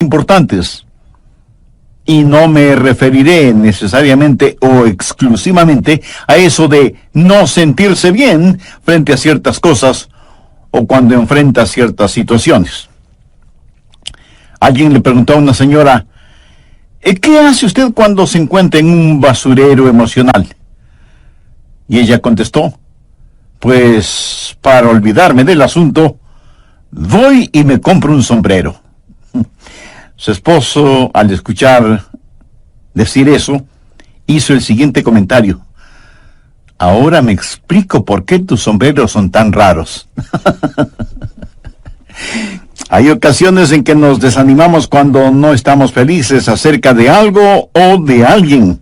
importantes. Y no me referiré necesariamente o exclusivamente a eso de no sentirse bien frente a ciertas cosas o cuando enfrenta ciertas situaciones. Alguien le preguntó a una señora, ¿qué hace usted cuando se encuentra en un basurero emocional? Y ella contestó, pues para olvidarme del asunto, voy y me compro un sombrero. Su esposo, al escuchar decir eso, hizo el siguiente comentario. Ahora me explico por qué tus sombreros son tan raros. Hay ocasiones en que nos desanimamos cuando no estamos felices acerca de algo o de alguien.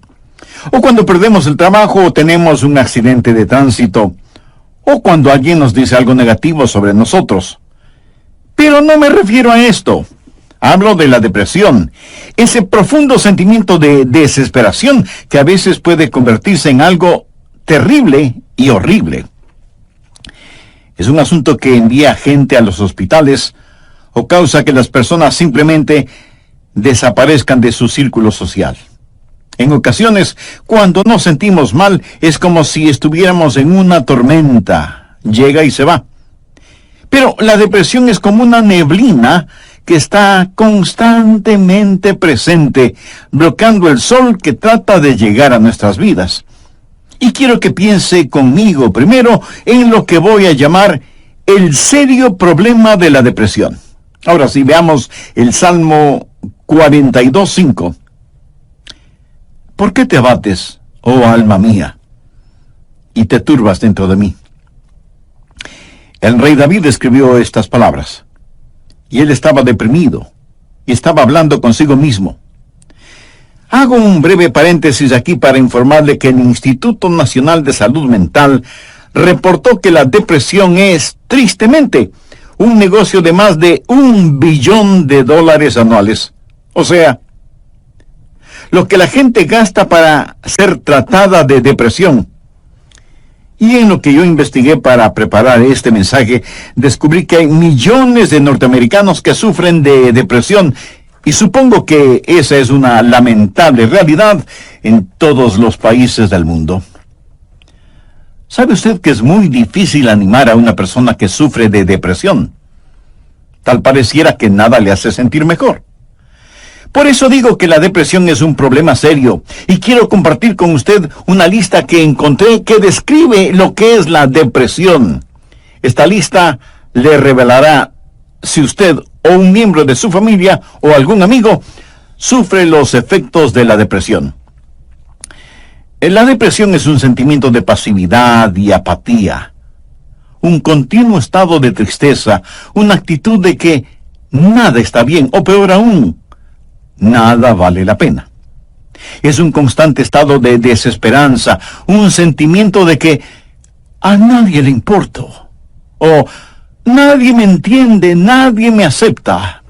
O cuando perdemos el trabajo o tenemos un accidente de tránsito. O cuando alguien nos dice algo negativo sobre nosotros. Pero no me refiero a esto. Hablo de la depresión, ese profundo sentimiento de desesperación que a veces puede convertirse en algo terrible y horrible. Es un asunto que envía gente a los hospitales o causa que las personas simplemente desaparezcan de su círculo social. En ocasiones, cuando nos sentimos mal, es como si estuviéramos en una tormenta. Llega y se va. Pero la depresión es como una neblina que está constantemente presente, bloqueando el sol que trata de llegar a nuestras vidas. Y quiero que piense conmigo primero en lo que voy a llamar el serio problema de la depresión. Ahora sí, veamos el Salmo 42:5. ¿Por qué te abates, oh alma mía, y te turbas dentro de mí? El rey David escribió estas palabras. Y él estaba deprimido, y estaba hablando consigo mismo. Hago un breve paréntesis aquí para informarle que el Instituto Nacional de Salud Mental reportó que la depresión es, tristemente, un negocio de más de $1 billón anuales. O sea, lo que la gente gasta para ser tratada de depresión. Y en lo que yo investigué para preparar este mensaje, descubrí que hay millones de norteamericanos que sufren de depresión, y supongo que esa es una lamentable realidad en todos los países del mundo. ¿Sabe usted que es muy difícil animar a una persona que sufre de depresión? Tal pareciera que nada le hace sentir mejor. Por eso digo que la depresión es un problema serio, y quiero compartir con usted una lista que encontré que describe lo que es la depresión. Esta lista le revelará si usted o un miembro de su familia o algún amigo sufre los efectos de la depresión. La depresión es un sentimiento de pasividad y apatía, un continuo estado de tristeza, una actitud de que nada está bien, o peor aún, nada vale la pena. Es un constante estado de desesperanza, un sentimiento de que a nadie le importo, o nadie me entiende, nadie me acepta.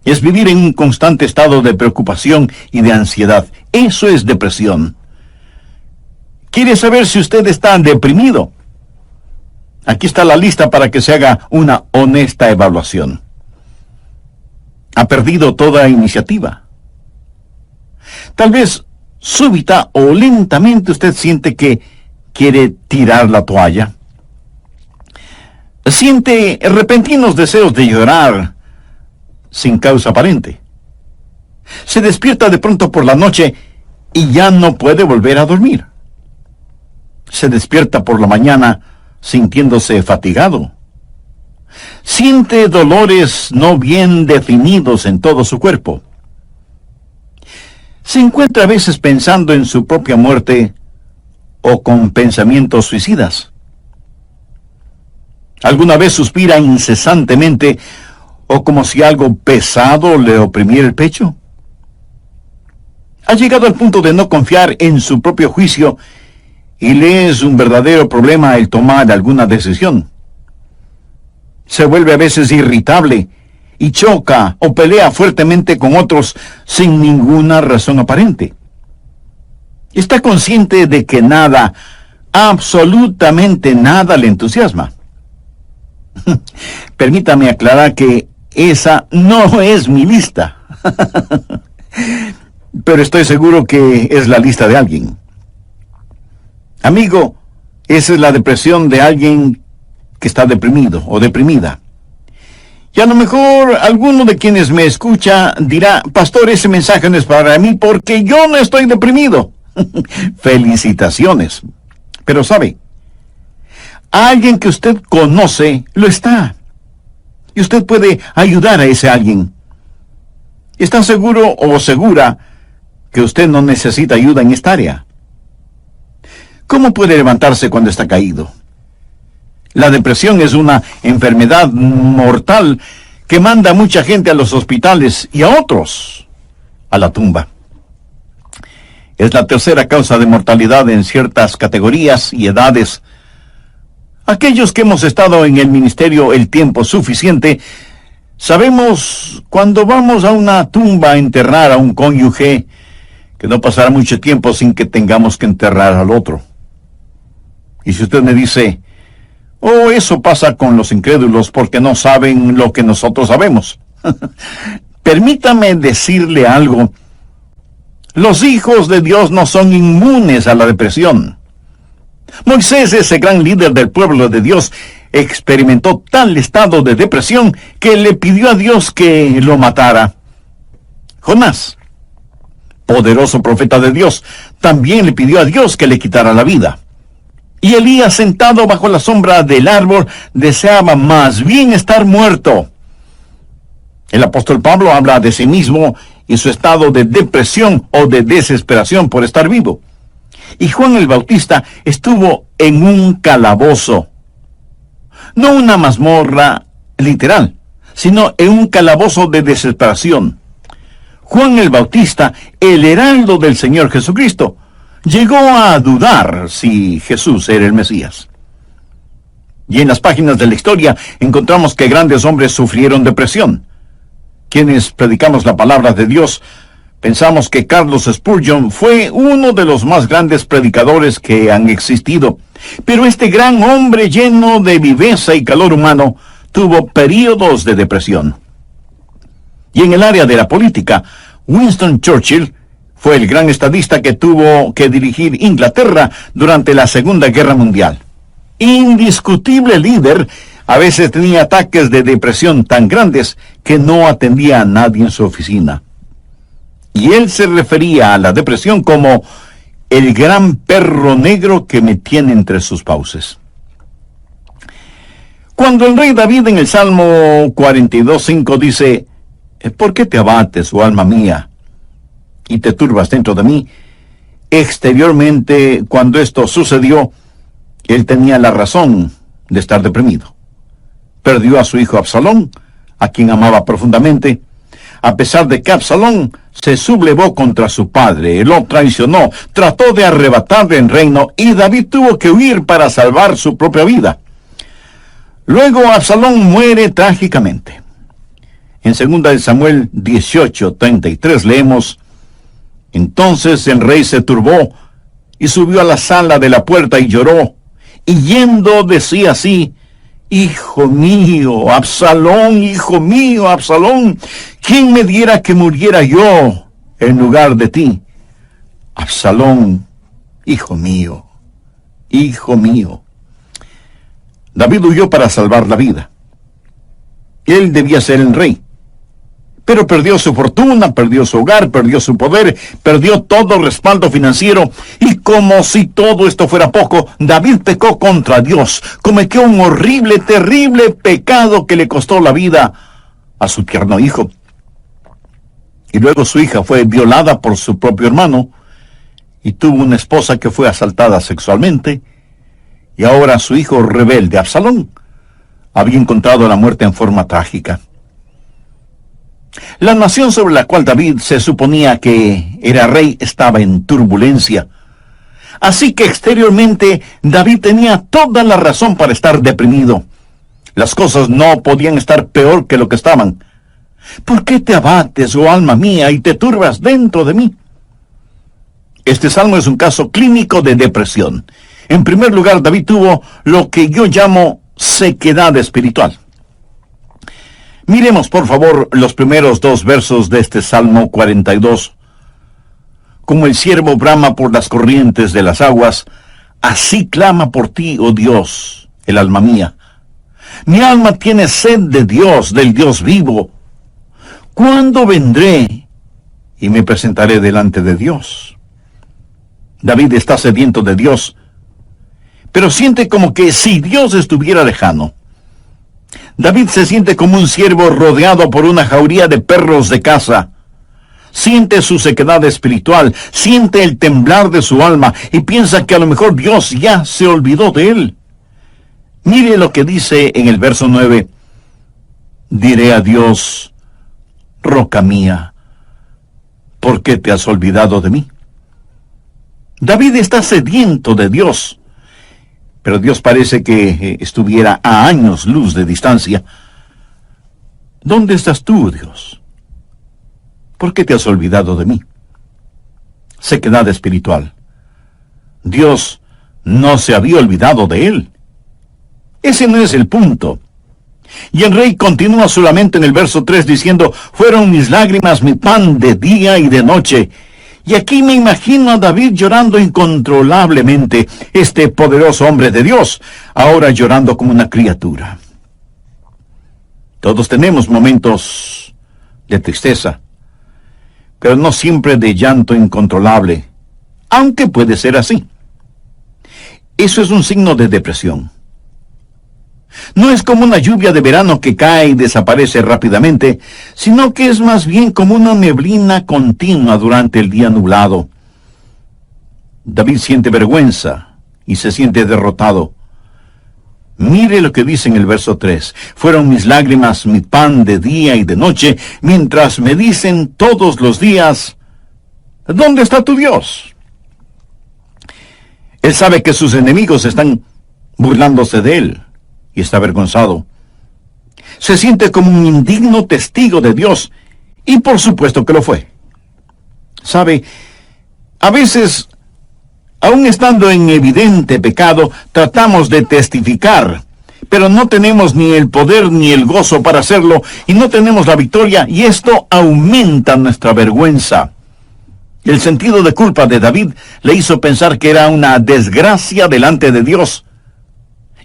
Es vivir en un constante estado de preocupación y de ansiedad. Eso es depresión. ¿Quiere saber si usted está deprimido? Aquí está la lista para que se haga una honesta evaluación. Ha perdido toda iniciativa. Tal vez súbita o lentamente usted siente que quiere tirar la toalla. Siente repentinos deseos de llorar sin causa aparente. Se despierta de pronto por la noche y ya no puede volver a dormir. Se despierta por la mañana sintiéndose fatigado. Siente dolores no bien definidos en todo su cuerpo. Se encuentra a veces pensando en su propia muerte o con pensamientos suicidas. ¿Alguna vez suspira incesantemente o como si algo pesado le oprimiera el pecho? ¿Ha llegado al punto de no confiar en su propio juicio y le es un verdadero problema el tomar alguna decisión? Se vuelve a veces irritable y choca o pelea fuertemente con otros sin ninguna razón aparente. Está consciente de que nada, absolutamente nada le entusiasma. Permítame aclarar que esa no es mi lista. Pero estoy seguro que es la lista de alguien. Amigo, esa es la depresión de alguien que está deprimido o deprimida. Y a lo mejor alguno de quienes me escucha dirá, pastor, ese mensaje no es para mí porque yo no estoy deprimido. Felicitaciones. Pero sabe, alguien que usted conoce lo está. Y usted puede ayudar a ese alguien. ¿Está seguro o segura que usted no necesita ayuda en esta área? ¿Cómo puede levantarse cuando está caído? La depresión es una enfermedad mortal que manda a mucha gente a los hospitales y a otros a la tumba. Es la tercera causa de mortalidad en ciertas categorías y edades. Aquellos que hemos estado en el ministerio el tiempo suficiente, sabemos cuando vamos a una tumba a enterrar a un cónyuge, que no pasará mucho tiempo sin que tengamos que enterrar al otro. Y si usted me dice, oh, eso pasa con los incrédulos porque no saben lo que nosotros sabemos. Permítame decirle algo. Los hijos de Dios no son inmunes a la depresión. Moisés, ese gran líder del pueblo de Dios, experimentó tal estado de depresión que le pidió a Dios que lo matara. Jonás, poderoso profeta de Dios, también le pidió a Dios que le quitara la vida. Y Elías, sentado bajo la sombra del árbol, deseaba más bien estar muerto. El apóstol Pablo habla de sí mismo y su estado de depresión o de desesperación por estar vivo. Y Juan el Bautista estuvo en un calabozo. No una mazmorra literal, sino en un calabozo de desesperación. Juan el Bautista, el heraldo del Señor Jesucristo, llegó a dudar si Jesús era el Mesías. Y en las páginas de la historia encontramos que grandes hombres sufrieron depresión. Quienes predicamos la palabra de Dios, pensamos que Carlos Spurgeon fue uno de los más grandes predicadores que han existido. Pero este gran hombre lleno de viveza y calor humano tuvo períodos de depresión. Y en el área de la política, Winston Churchill fue el gran estadista que tuvo que dirigir Inglaterra durante la Segunda Guerra Mundial. Indiscutible líder, a veces tenía ataques de depresión tan grandes que no atendía a nadie en su oficina. Y él se refería a la depresión como el gran perro negro que me tiene entre sus fauces. Cuando el rey David en el Salmo 42:5 dice, ¿por qué te abates, oh alma mía, y te turbas dentro de mí? Exteriormente, cuando esto sucedió, él tenía la razón de estar deprimido. Perdió a su hijo Absalón, a quien amaba profundamente, a pesar de que Absalón se sublevó contra su padre, lo traicionó, trató de arrebatarle el reino, y David tuvo que huir para salvar su propia vida. Luego Absalón muere trágicamente. En 2 Samuel 18:33 leemos, entonces el rey se turbó y subió a la sala de la puerta y lloró, y yendo decía así, hijo mío, Absalón, ¿quién me diera que muriera yo en lugar de ti? Absalón, hijo mío, hijo mío. David huyó para salvar la vida. Él debía ser el rey. Pero perdió su fortuna, perdió su hogar, perdió su poder, perdió todo respaldo financiero. Y como si todo esto fuera poco, David pecó contra Dios. Cometió un horrible, terrible pecado que le costó la vida a su tierno hijo. Y luego su hija fue violada por su propio hermano y tuvo una esposa que fue asaltada sexualmente. Y ahora su hijo rebelde, Absalón, había encontrado la muerte en forma trágica. La nación sobre la cual David se suponía que era rey estaba en turbulencia. Así que exteriormente David tenía toda la razón para estar deprimido. Las cosas no podían estar peor que lo que estaban. ¿Por qué te abates, oh alma mía, y te turbas dentro de mí? Este salmo es un caso clínico de depresión. En primer lugar, David tuvo lo que yo llamo sequedad espiritual. Miremos, por favor, los primeros 2 versos de este Salmo 42. Como el ciervo brama por las corrientes de las aguas, así clama por ti, oh Dios, el alma mía. Mi alma tiene sed de Dios, del Dios vivo. ¿Cuándo vendré y me presentaré delante de Dios? David está sediento de Dios, pero siente como que si Dios estuviera lejano. David se siente como un ciervo rodeado por una jauría de perros de caza. Siente su sequedad espiritual, siente el temblar de su alma y piensa que a lo mejor Dios ya se olvidó de él. Mire lo que dice en el verso 9. Diré a Dios, roca mía, ¿por qué te has olvidado de mí? David está sediento de Dios, pero Dios parece que estuviera a años luz de distancia. ¿Dónde estás tú, Dios? ¿Por qué te has olvidado de mí? Sequedad espiritual. Dios no se había olvidado de él. Ese no es el punto. Y el rey continúa solamente en el verso 3 diciendo, fueron mis lágrimas mi pan de día y de noche. Y aquí me imagino a David llorando incontrolablemente, este poderoso hombre de Dios, ahora llorando como una criatura. Todos tenemos momentos de tristeza, pero no siempre de llanto incontrolable, aunque puede ser así. Eso es un signo de depresión. No es como una lluvia de verano que cae y desaparece rápidamente, sino que es más bien como una neblina continua durante el día nublado. David siente vergüenza y se siente derrotado. Mire lo que dice en el verso 3. Fueron mis lágrimas mi pan de día y de noche, mientras me dicen todos los días, ¿dónde está tu Dios? Él sabe que sus enemigos están burlándose de él y está avergonzado. Se siente como un indigno testigo de Dios, y por supuesto que lo fue. Sabe, a veces, aun estando en evidente pecado, tratamos de testificar, pero no tenemos ni el poder ni el gozo para hacerlo, y no tenemos la victoria, y esto aumenta nuestra vergüenza. El sentido de culpa de David le hizo pensar que era una desgracia delante de Dios,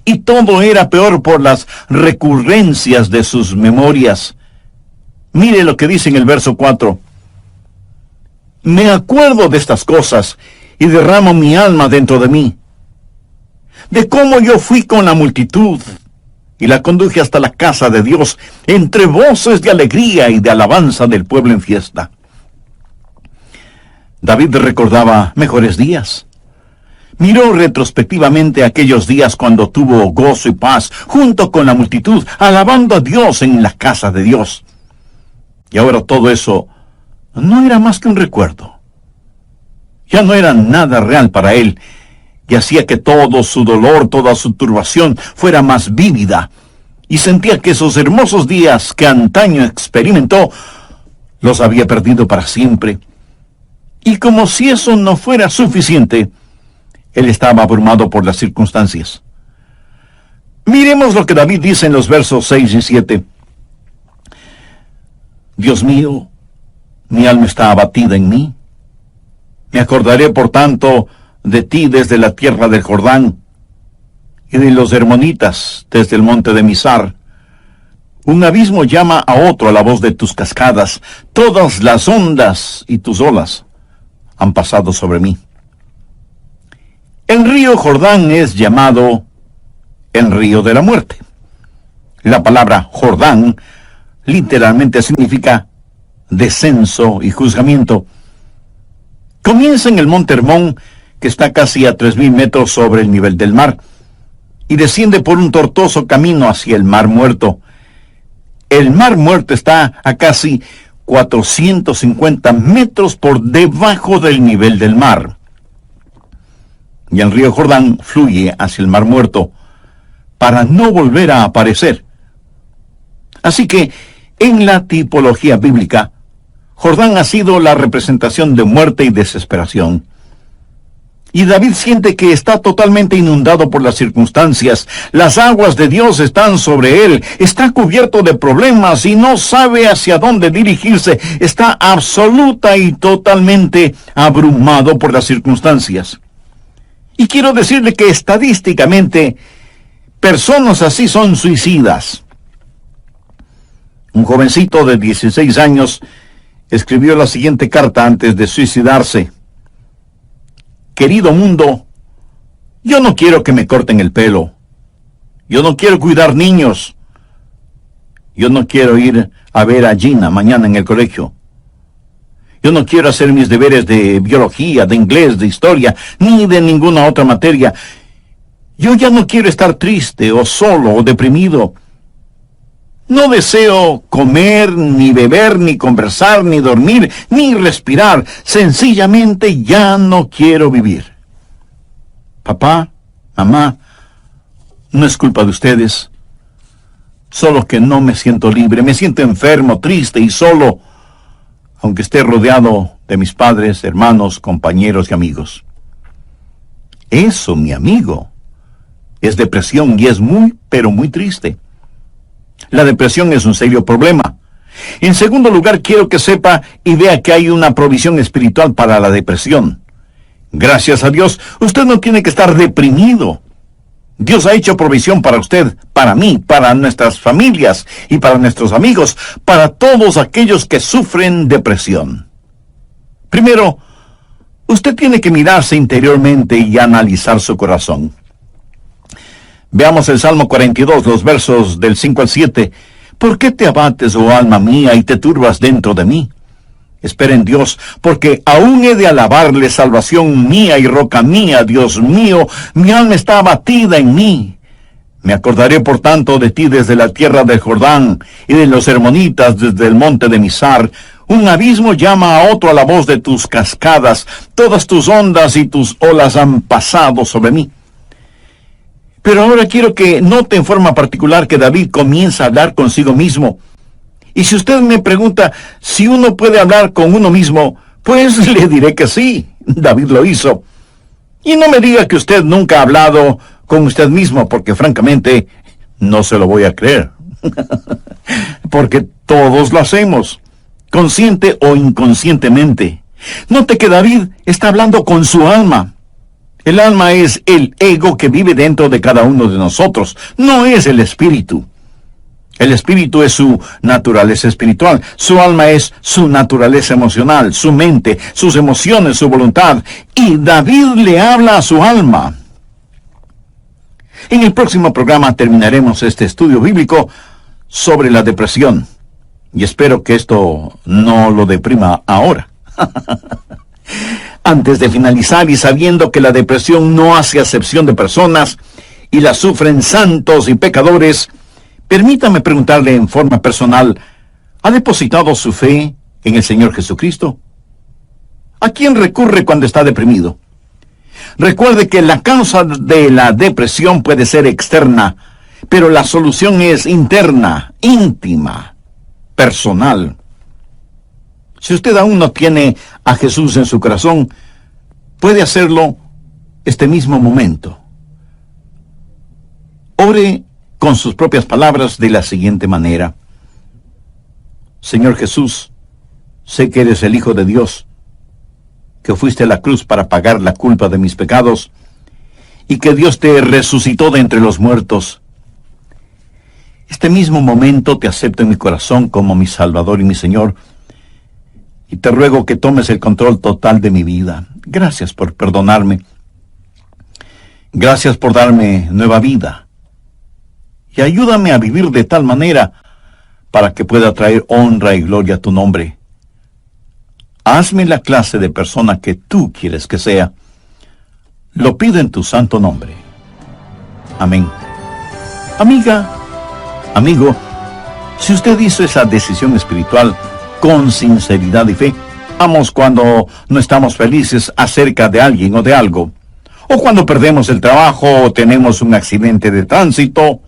y todo era peor por las recurrencias de sus memorias. Mire lo que dice en el verso 4. Me acuerdo de estas cosas y derramo mi alma dentro de mí, de cómo yo fui con la multitud y la conduje hasta la casa de Dios, entre voces de alegría y de alabanza del pueblo en fiesta. David recordaba mejores días. Miró retrospectivamente aquellos días cuando tuvo gozo y paz junto con la multitud, alabando a Dios en la casa de Dios. Y ahora todo eso no era más que un recuerdo. Ya no era nada real para él, y hacía que todo su dolor, toda su turbación fuera más vívida, y sentía que esos hermosos días que antaño experimentó, los había perdido para siempre. Y como si eso no fuera suficiente, él estaba abrumado por las circunstancias. Miremos lo que David dice en los versos 6 y 7. Dios mío, mi alma está abatida en mí. Me acordaré, por tanto, de ti desde la tierra del Jordán, y de los hermonitas desde el monte de Mizar. Un abismo llama a otro a la voz de tus cascadas. Todas las ondas y tus olas han pasado sobre mí. El río Jordán es llamado el río de la muerte. La palabra Jordán literalmente significa descenso y juzgamiento. Comienza en el monte Hermón, que está casi a 3,000 metros sobre el nivel del mar, y desciende por un tortuoso camino hacia el Mar Muerto. El Mar Muerto está a casi 450 metros por debajo del nivel del mar. Y el río Jordán fluye hacia el Mar Muerto para no volver a aparecer. Así que, en la tipología bíblica, Jordán ha sido la representación de muerte y desesperación. Y David siente que está totalmente inundado por las circunstancias. Las aguas de Dios están sobre él. Está cubierto de problemas y no sabe hacia dónde dirigirse. Está absoluta y totalmente abrumado por las circunstancias. Y quiero decirle que estadísticamente, personas así son suicidas. Un jovencito de 16 años escribió la siguiente carta antes de suicidarse. Querido mundo, yo no quiero que me corten el pelo. Yo no quiero cuidar niños. Yo no quiero ir a ver a Gina mañana en el colegio. Yo no quiero hacer mis deberes de biología, de inglés, de historia, ni de ninguna otra materia. Yo ya no quiero estar triste o solo o deprimido. No deseo comer, ni beber, ni conversar, ni dormir, ni respirar. Sencillamente ya no quiero vivir. Papá, mamá, no es culpa de ustedes. Solo que no me siento libre. Me siento enfermo, triste y solo, aunque esté rodeado de mis padres, hermanos, compañeros y amigos. Eso, mi amigo, es depresión y es muy, pero muy triste. La depresión es un serio problema. En segundo lugar, quiero que sepa y vea que hay una provisión espiritual para la depresión. Gracias a Dios, usted no tiene que estar deprimido. Dios ha hecho provisión para usted, para mí, para nuestras familias y para nuestros amigos, para todos aquellos que sufren depresión. Primero, usted tiene que mirarse interiormente y analizar su corazón. Veamos el Salmo 42, los versos del 5 al 7. ¿Por qué te abates, oh alma mía, y te turbas dentro de mí? Espera en Dios, porque aún he de alabarle, salvación mía y roca mía, Dios mío, mi alma está abatida en mí. Me acordaré por tanto de ti desde la tierra del Jordán, y de los hermonitas desde el monte de Mizar. Un abismo llama a otro a la voz de tus cascadas, todas tus ondas y tus olas han pasado sobre mí. Pero ahora quiero que note en forma particular que David comienza a hablar consigo mismo. Y si usted me pregunta si uno puede hablar con uno mismo, pues le diré que sí, David lo hizo. Y no me diga que usted nunca ha hablado con usted mismo, porque francamente no se lo voy a creer. Porque todos lo hacemos, consciente o inconscientemente. Note que David está hablando con su alma. El alma es el ego que vive dentro de cada uno de nosotros, no es el espíritu. El espíritu es su naturaleza espiritual, su alma es su naturaleza emocional, su mente, sus emociones, su voluntad. Y David le habla a su alma. En el próximo programa terminaremos este estudio bíblico sobre la depresión. Y espero que esto no lo deprima ahora. Antes de finalizar y sabiendo que la depresión no hace acepción de personas y la sufren santos y pecadores, permítame preguntarle en forma personal, ¿ha depositado su fe en el Señor Jesucristo? ¿A quién recurre cuando está deprimido? Recuerde que la causa de la depresión puede ser externa, pero la solución es interna, íntima, personal. Si usted aún no tiene a Jesús en su corazón, puede hacerlo este mismo momento. Ore con sus propias palabras de la siguiente manera. Señor Jesús, sé que eres el Hijo de Dios, que fuiste a la cruz para pagar la culpa de mis pecados, y que Dios te resucitó de entre los muertos. Este mismo momento te acepto en mi corazón como mi Salvador y mi Señor, y te ruego que tomes el control total de mi vida. Gracias por perdonarme. Gracias por darme nueva vida. Y ayúdame a vivir de tal manera para que pueda traer honra y gloria a tu nombre. Hazme la clase de persona que tú quieres que sea. Lo pido en tu santo nombre. Amén. Amiga, amigo, si usted hizo esa decisión espiritual con sinceridad y fe, vamos cuando no estamos felices acerca de alguien o de algo, o cuando perdemos el trabajo o tenemos un accidente de tránsito,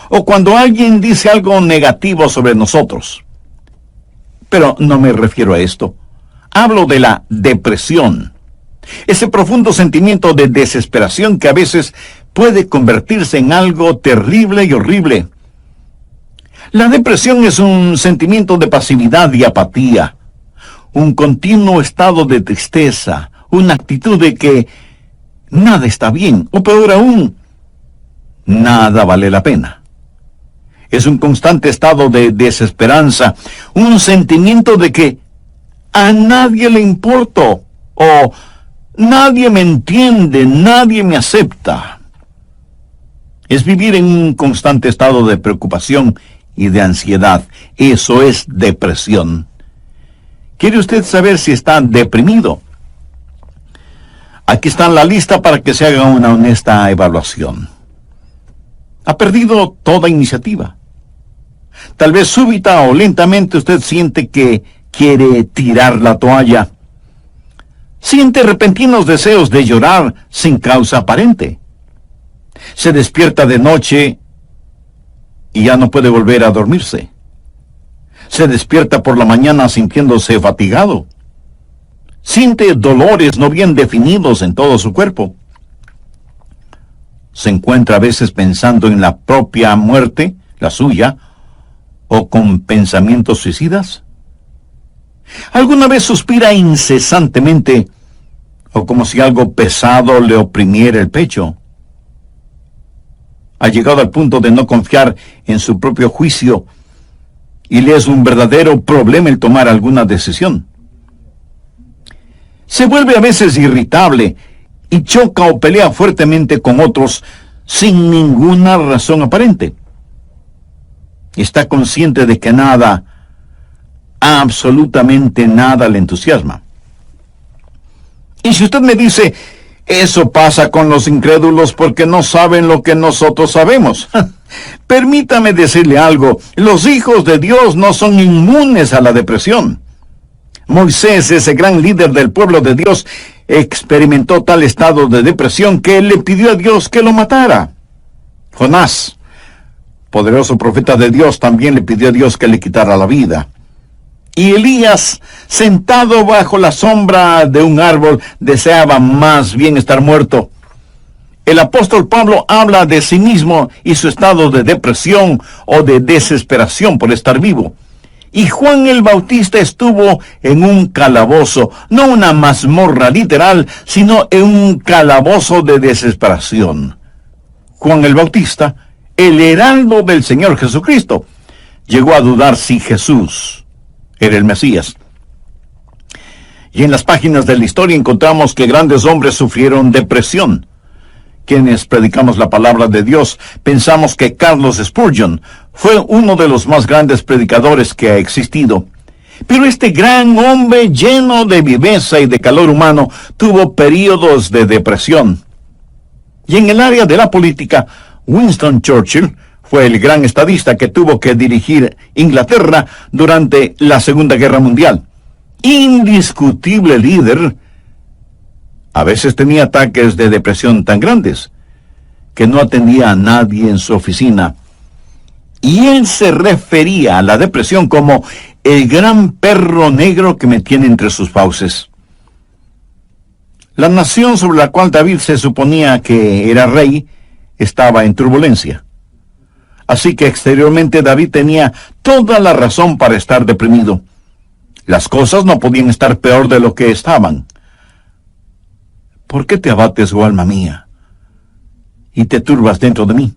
o cuando alguien dice algo negativo sobre nosotros. Pero no me refiero a esto. Hablo de la depresión. Ese profundo sentimiento de desesperación que a veces puede convertirse en algo terrible y horrible. La depresión es un sentimiento de pasividad y apatía, un continuo estado de tristeza, una actitud de que nada está bien, o peor aún, nada vale la pena. Es un constante estado de desesperanza, un sentimiento de que a nadie le importo, o nadie me entiende, nadie me acepta. Es vivir en un constante estado de preocupación y de ansiedad. Eso es depresión. ¿Quiere usted saber si está deprimido? Aquí está la lista para que se haga una honesta evaluación. Ha perdido toda iniciativa. Tal vez súbita o lentamente usted siente que quiere tirar la toalla. Siente repentinos deseos de llorar sin causa aparente. Se despierta de noche y ya no puede volver a dormirse. Se despierta por la mañana sintiéndose fatigado. Siente dolores no bien definidos en todo su cuerpo. Se encuentra a veces pensando en la propia muerte, la suya, o con pensamientos suicidas. ¿Alguna vez suspira incesantemente o como si algo pesado le oprimiera el pecho? Ha llegado al punto de no confiar en su propio juicio y le es un verdadero problema el tomar alguna decisión. Se vuelve a veces irritable y choca o pelea fuertemente con otros sin ninguna razón aparente. Está consciente de que nada, absolutamente nada le entusiasma. Y si usted me dice, eso pasa con los incrédulos porque no saben lo que nosotros sabemos. Permítame decirle algo, los hijos de Dios no son inmunes a la depresión. Moisés, ese gran líder del pueblo de Dios, experimentó tal estado de depresión que él le pidió a Dios que lo matara. Jonás, poderoso profeta de Dios, también le pidió a Dios que le quitara la vida. Y Elías, sentado bajo la sombra de un árbol, deseaba más bien estar muerto. El apóstol Pablo habla de sí mismo y su estado de depresión o de desesperación por estar vivo. Y Juan el Bautista estuvo en un calabozo, no una mazmorra literal, sino en un calabozo de desesperación. Juan el Bautista, el heraldo del Señor Jesucristo, llegó a dudar si Jesús era el Mesías. Y en las páginas de la historia encontramos que grandes hombres sufrieron depresión. Quienes predicamos la palabra de Dios, pensamos que Carlos Spurgeon fue uno de los más grandes predicadores que ha existido. Pero este gran hombre lleno de viveza y de calor humano tuvo períodos de depresión. Y en el área de la política, Winston Churchill fue el gran estadista que tuvo que dirigir Inglaterra durante la Segunda Guerra Mundial. Indiscutible líder. A veces tenía ataques de depresión tan grandes que no atendía a nadie en su oficina. Y él se refería a la depresión como el gran perro negro que me tiene entre sus fauces. La nación sobre la cual David se suponía que era rey estaba en turbulencia. Así que exteriormente David tenía toda la razón para estar deprimido. Las cosas no podían estar peor de lo que estaban. ¿Por qué te abates, oh alma mía, y te turbas dentro de mí?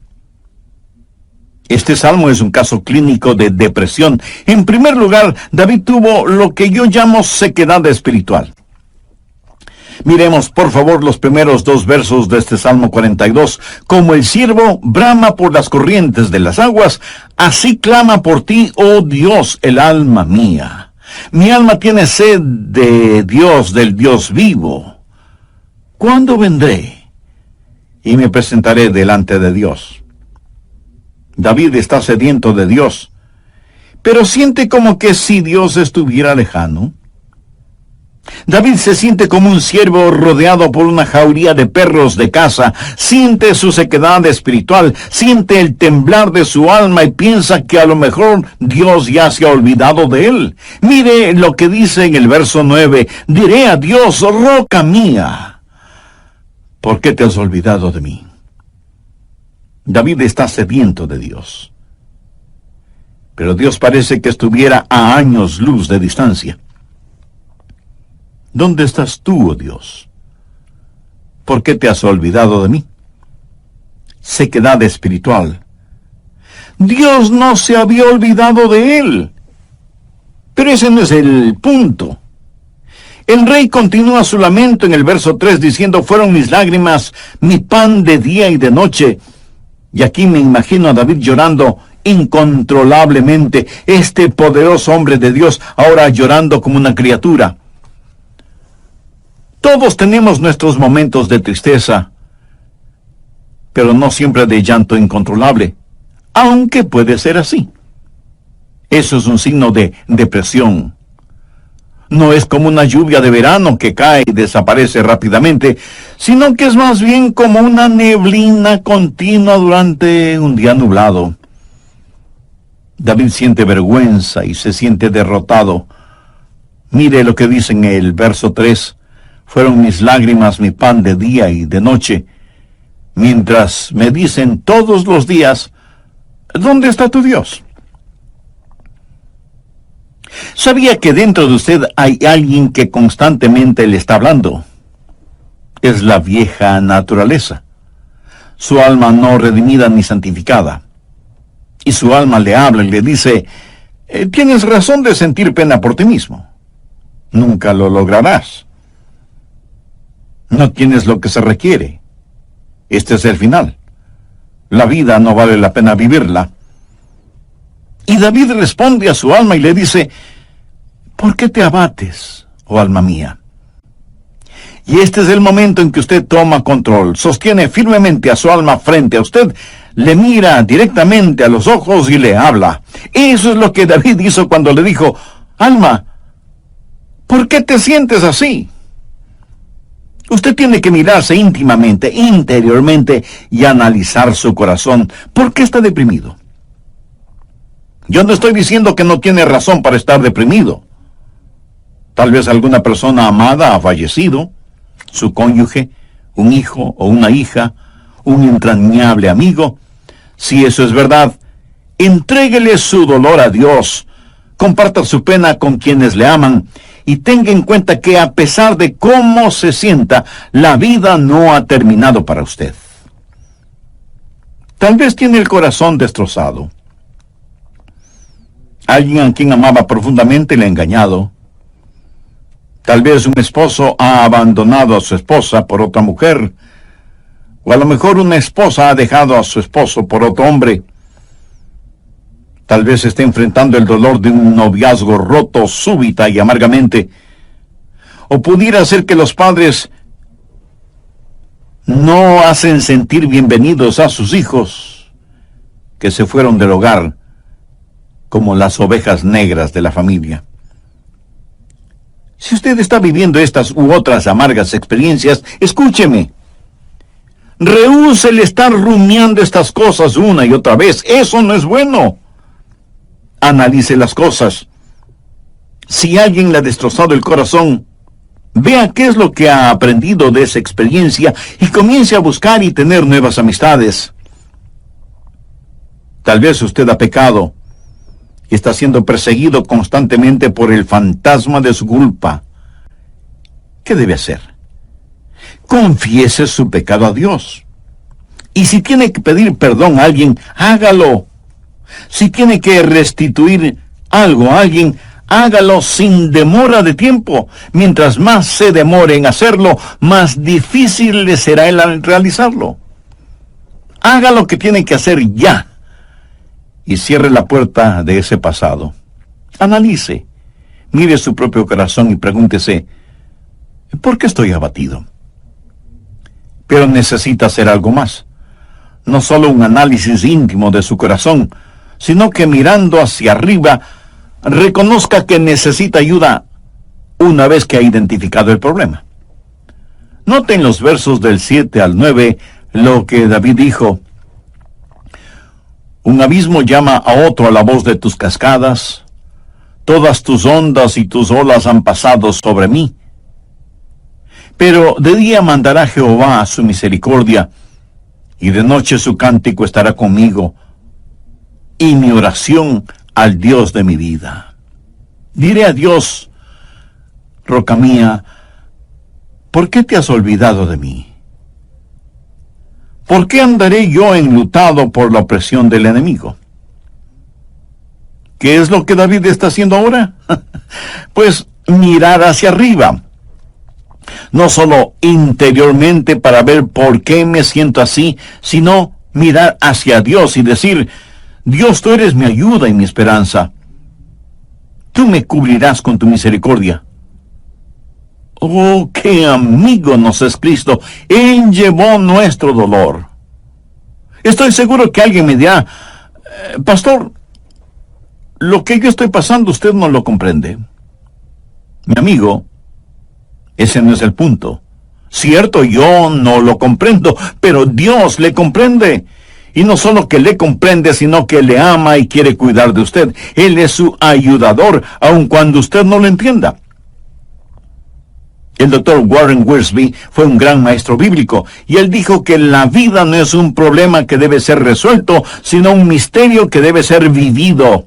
Este salmo es un caso clínico de depresión. En primer lugar, David tuvo lo que yo llamo sequedad espiritual. Miremos, por favor, los primeros 2 versos de este Salmo 42. Como el ciervo brama por las corrientes de las aguas, así clama por ti, oh Dios, el alma mía. Mi alma tiene sed de Dios, del Dios vivo. ¿Cuándo vendré y me presentaré delante de Dios? David está sediento de Dios, pero siente como que si Dios estuviera lejano. David se siente como un ciervo rodeado por una jauría de perros de caza, siente su sequedad espiritual, siente el temblar de su alma y piensa que a lo mejor Dios ya se ha olvidado de él. Mire lo que dice en el verso 9, diré a Dios, roca mía, ¿por qué te has olvidado de mí? David está sediento de Dios, pero Dios parece que estuviera a años luz de distancia. ¿Dónde estás tú, oh Dios? ¿Por qué te has olvidado de mí? Sequedad espiritual. Dios no se había olvidado de él. Pero ese no es el punto. El rey continúa su lamento en el verso 3 diciendo, fueron mis lágrimas, mi pan de día y de noche. Y aquí me imagino a David llorando incontrolablemente, este poderoso hombre de Dios ahora llorando como una criatura. Todos tenemos nuestros momentos de tristeza, pero no siempre de llanto incontrolable, aunque puede ser así. Eso es un signo de depresión. No es como una lluvia de verano que cae y desaparece rápidamente, sino que es más bien como una neblina continua durante un día nublado. David siente vergüenza y se siente derrotado. Mire lo que dice en el verso 3. Fueron mis lágrimas mi pan de día y de noche, mientras me dicen todos los días, ¿dónde está tu Dios? ¿Sabía que dentro de usted hay alguien que constantemente le está hablando? Es la vieja naturaleza, su alma no redimida ni santificada. Y su alma le habla y le dice, tienes razón de sentir pena por ti mismo. Nunca lo lograrás. No tienes lo que se requiere. Este es el final. La vida no vale la pena vivirla. Y David responde a su alma y le dice, ¿por qué te abates, oh alma mía? Y este es el momento en que usted toma control, sostiene firmemente a su alma frente a usted, le mira directamente a los ojos y le habla. Eso es lo que David hizo cuando le dijo, alma, ¿por qué te sientes así? Usted tiene que mirarse íntimamente, interiormente, y analizar su corazón. ¿Por qué está deprimido? Yo no estoy diciendo que no tiene razón para estar deprimido. Tal vez alguna persona amada ha fallecido, su cónyuge, un hijo o una hija, un entrañable amigo. Si eso es verdad, entréguele su dolor a Dios, comparta su pena con quienes le aman, y tenga en cuenta que a pesar de cómo se sienta, la vida no ha terminado para usted. Tal vez tiene el corazón destrozado. Alguien a quien amaba profundamente le ha engañado. Tal vez un esposo ha abandonado a su esposa por otra mujer, o a lo mejor una esposa ha dejado a su esposo por otro hombre. Tal vez esté enfrentando el dolor de un noviazgo roto súbita y amargamente. O pudiera ser que los padres no hacen sentir bienvenidos a sus hijos que se fueron del hogar como las ovejas negras de la familia. Si usted está viviendo estas u otras amargas experiencias, escúcheme. Rehúse el estar rumiando estas cosas una y otra vez. Eso no es bueno. Analice las cosas. Si alguien le ha destrozado el corazón, vea qué es lo que ha aprendido de esa experiencia y comience a buscar y tener nuevas amistades. Tal vez usted ha pecado y está siendo perseguido constantemente por el fantasma de su culpa. ¿Qué debe hacer? Confiese su pecado a Dios. Y si tiene que pedir perdón a alguien, hágalo. Si tiene que restituir algo a alguien, hágalo sin demora de tiempo. Mientras más se demore en hacerlo, más difícil le será el realizarlo. Haga lo que tiene que hacer ya. Y cierre la puerta de ese pasado. Analice, mire su propio corazón y pregúntese, ¿por qué estoy abatido? Pero necesita hacer algo más. No solo un análisis íntimo de su corazón, sino que mirando hacia arriba, reconozca que necesita ayuda una vez que ha identificado el problema. Noten los versos del 7 al 9 lo que David dijo. Un abismo llama a otro a la voz de tus cascadas. Todas tus ondas y tus olas han pasado sobre mí. Pero de día mandará Jehová su misericordia, y de noche su cántico estará conmigo, y mi oración al Dios de mi vida. Diré a Dios, roca mía, ¿por qué te has olvidado de mí? ¿Por qué andaré yo enlutado por la opresión del enemigo? ¿Qué es lo que David está haciendo ahora? Pues mirar hacia arriba. No solo interiormente para ver por qué me siento así, sino mirar hacia Dios y decir, Dios, tú eres mi ayuda y mi esperanza. Tú me cubrirás con tu misericordia. Oh, qué amigo nos es Cristo. Él llevó nuestro dolor. Estoy seguro que alguien me dirá, pastor, lo que yo estoy pasando usted no lo comprende. Mi amigo, ese no es el punto. Cierto, yo no lo comprendo, pero Dios le comprende. Y no solo que le comprende, sino que le ama y quiere cuidar de usted. Él es su ayudador, aun cuando usted no lo entienda. El doctor Warren Wiersbe fue un gran maestro bíblico, y él dijo que la vida no es un problema que debe ser resuelto, sino un misterio que debe ser vivido.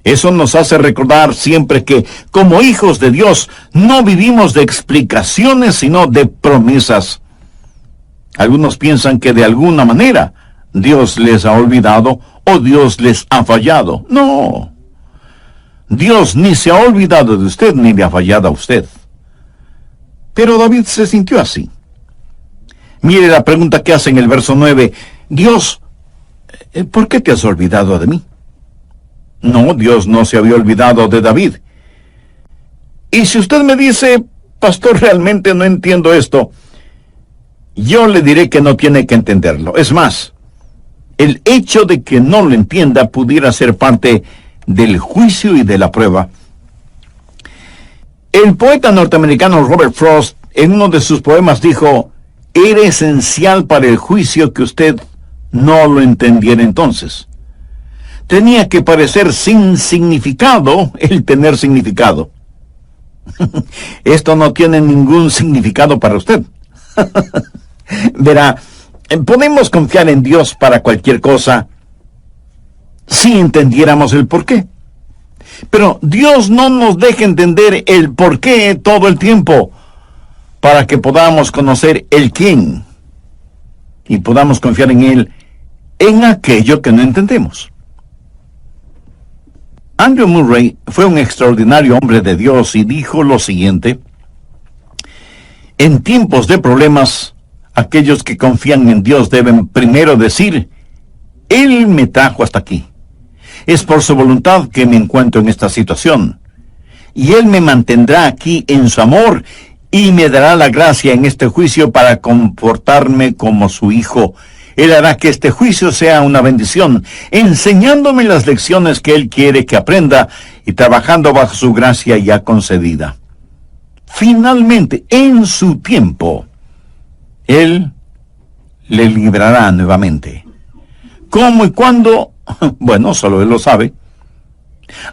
Eso nos hace recordar siempre que, como hijos de Dios, no vivimos de explicaciones, sino de promesas. Algunos piensan que de alguna manera Dios les ha olvidado o Dios les ha fallado. No. Dios ni se ha olvidado de usted ni le ha fallado a usted. Pero David se sintió así. Mire la pregunta que hace en el verso 9. Dios, ¿por qué te has olvidado de mí? No, Dios no se había olvidado de David. Y si usted me dice, pastor, realmente no entiendo esto, yo le diré que no tiene que entenderlo. Es más, el hecho de que no lo entienda pudiera ser parte del juicio y de la prueba. El poeta norteamericano Robert Frost, en uno de sus poemas, dijo, era esencial para el juicio que usted no lo entendiera entonces. Tenía que parecer sin significado el tener significado. Esto no tiene ningún significado para usted. Verá, podemos confiar en Dios para cualquier cosa si entendiéramos el porqué. Pero Dios no nos deja entender el porqué todo el tiempo para que podamos conocer el quién y podamos confiar en Él en aquello que no entendemos. Andrew Murray fue un extraordinario hombre de Dios y dijo lo siguiente: en tiempos de problemas, aquellos que confían en Dios deben primero decir, Él me trajo hasta aquí. Es por su voluntad que me encuentro en esta situación. Y Él me mantendrá aquí en su amor y me dará la gracia en este juicio para comportarme como su hijo. Él hará que este juicio sea una bendición, enseñándome las lecciones que Él quiere que aprenda y trabajando bajo su gracia ya concedida. Finalmente, en su tiempo, Él le librará nuevamente. ¿Cómo y cuándo? Bueno, solo Él lo sabe.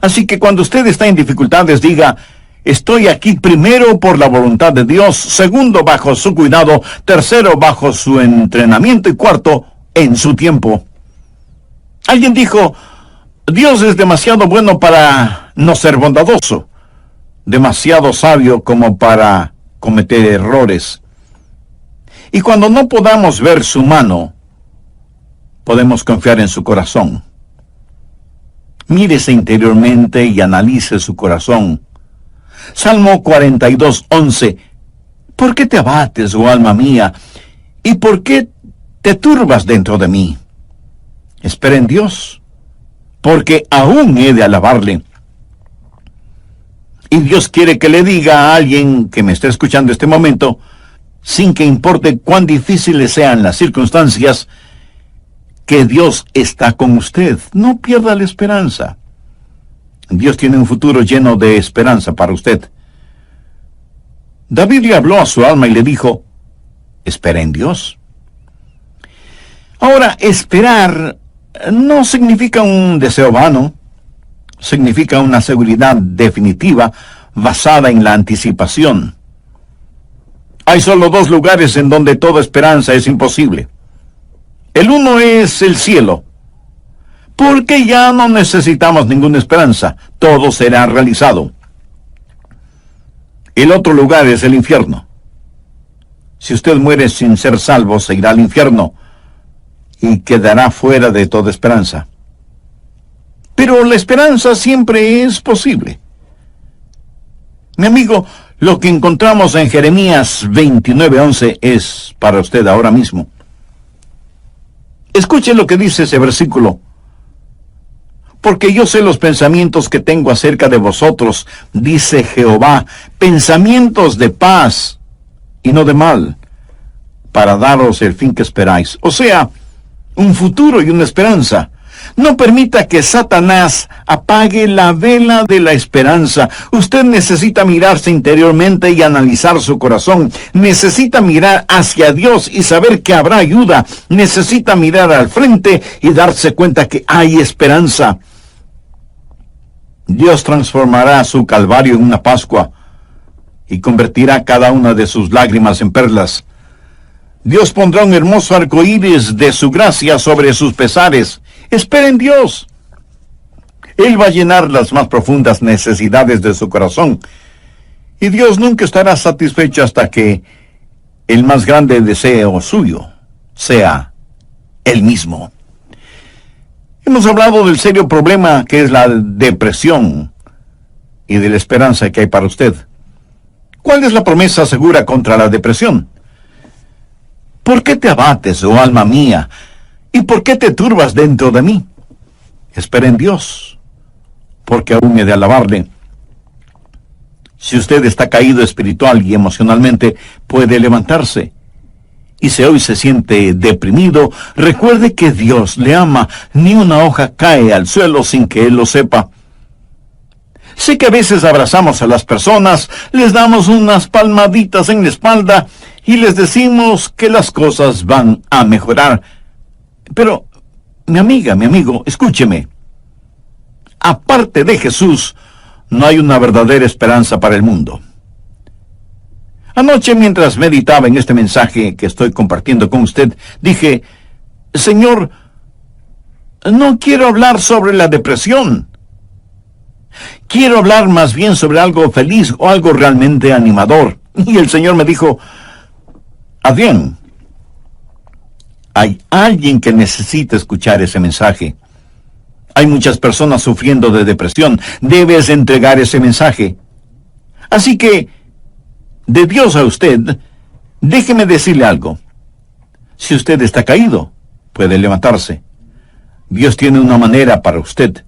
Así que cuando usted está en dificultades, diga, estoy aquí primero por la voluntad de Dios, segundo bajo su cuidado, tercero bajo su entrenamiento y cuarto en su tiempo. Alguien dijo, Dios es demasiado bueno para no ser bondadoso, demasiado sabio como para cometer errores. Y cuando no podamos ver su mano, podemos confiar en su corazón. Mírese interiormente y analice su corazón. Salmo 42:11. ¿Por qué te abates, oh alma mía? ¿Y por qué te turbas dentro de mí? Espera en Dios, porque aún he de alabarle. Y Dios quiere que le diga a alguien que me esté escuchando este momento, sin que importe cuán difíciles sean las circunstancias, que Dios está con usted. No pierda la esperanza. Dios tiene un futuro lleno de esperanza para usted. David le habló a su alma y le dijo, espera en Dios. Ahora, esperar no significa un deseo vano, significa una seguridad definitiva basada en la anticipación. Hay solo dos lugares en donde toda esperanza es imposible. El uno es el cielo, porque ya no necesitamos ninguna esperanza, todo será realizado. El otro lugar es el infierno. Si usted muere sin ser salvo, se irá al infierno y quedará fuera de toda esperanza. Pero la esperanza siempre es posible. Mi amigo, lo que encontramos en Jeremías 29:11 es para usted ahora mismo. Escuche lo que dice ese versículo. Porque yo sé los pensamientos que tengo acerca de vosotros, dice Jehová, pensamientos de paz y no de mal, para daros el fin que esperáis. O sea, un futuro y una esperanza. No permita que Satanás apague la vela de la esperanza. Usted necesita mirarse interiormente y analizar su corazón. Necesita mirar hacia Dios y saber que habrá ayuda. Necesita mirar al frente y darse cuenta que hay esperanza. Dios transformará su calvario en una Pascua y convertirá cada una de sus lágrimas en perlas. Dios pondrá un hermoso arco iris de su gracia sobre sus pesares. Espera en Dios. Él va a llenar las más profundas necesidades de su corazón. Y Dios nunca estará satisfecho hasta que el más grande deseo suyo sea Él mismo. Hemos hablado del serio problema que es la depresión y de la esperanza que hay para usted. ¿Cuál es la promesa segura contra la depresión? ¿Por qué te abates, oh alma mía? ¿Y por qué te turbas dentro de mí? Espera en Dios, porque aún he de alabarle. Si usted está caído espiritual y emocionalmente, puede levantarse. Y si hoy se siente deprimido, recuerde que Dios le ama. Ni una hoja cae al suelo sin que Él lo sepa. Sé que a veces abrazamos a las personas, les damos unas palmaditas en la espalda y les decimos que las cosas van a mejorar. Pero, mi amiga, mi amigo, escúcheme. Aparte de Jesús, no hay una verdadera esperanza para el mundo. Anoche, mientras meditaba en este mensaje que estoy compartiendo con usted, dije, Señor, no quiero hablar sobre la depresión. Quiero hablar más bien sobre algo feliz o algo realmente animador. Y el Señor me dijo, Adrián, hay alguien que necesita escuchar ese mensaje. Hay muchas personas sufriendo de depresión. Debes entregar ese mensaje. Así que, de Dios a usted, déjeme decirle algo. Si usted está caído, puede levantarse. Dios tiene una manera para usted.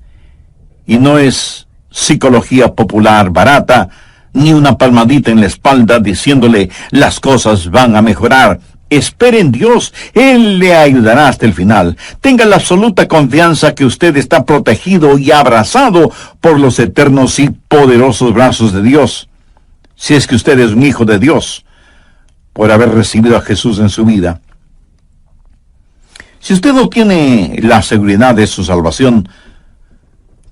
Y no es psicología popular barata, ni una palmadita en la espalda diciéndole las cosas van a mejorar. Espere en Dios, Él le ayudará hasta el final. Tenga la absoluta confianza que usted está protegido y abrazado por los eternos y poderosos brazos de Dios. Si es que usted es un hijo de Dios, por haber recibido a Jesús en su vida. Si usted no tiene la seguridad de su salvación,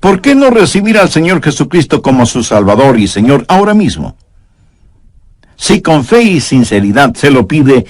¿por qué no recibir al Señor Jesucristo como su Salvador y Señor ahora mismo? Si con fe y sinceridad se lo pide,